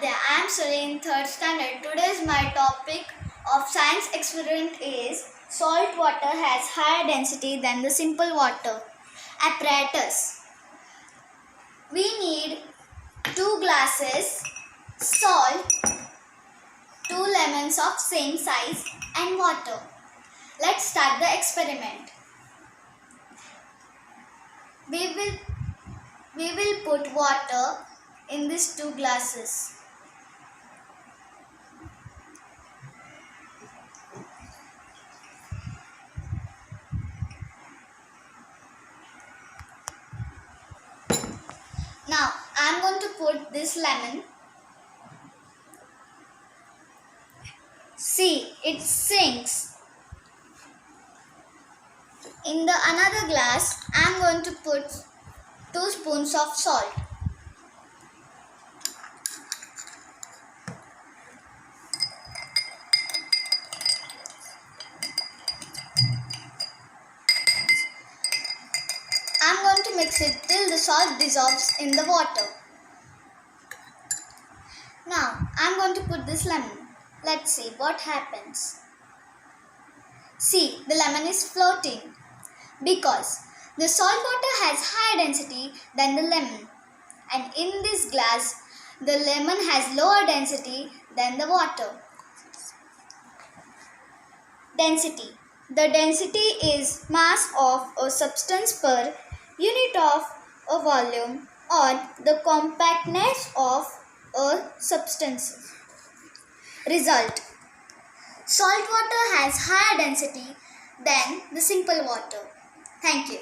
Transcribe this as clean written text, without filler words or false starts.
Aditya. I am studying in 3rd standard. Today's my topic of science experiment is salt water has higher density than the simple water. Apparatus. We need 2 glasses, salt, 2 lemons of same size and water. Let's start the experiment. We will put water in these 2 glasses. Now I am going to put this lemon. See, it sinks. In the another glass, I am going to put 2 spoons of salt. I am going to mix it till the salt dissolves in the water. Now I am going to put this lemon. Let's see what happens. See, the lemon is floating because the salt water has higher density than the lemon, and in this glass the lemon has lower density than the water. Density. The density is mass of a substance per unit of a volume or the compactness of a substance. Result. Salt water has higher density than the simple water. Thank you.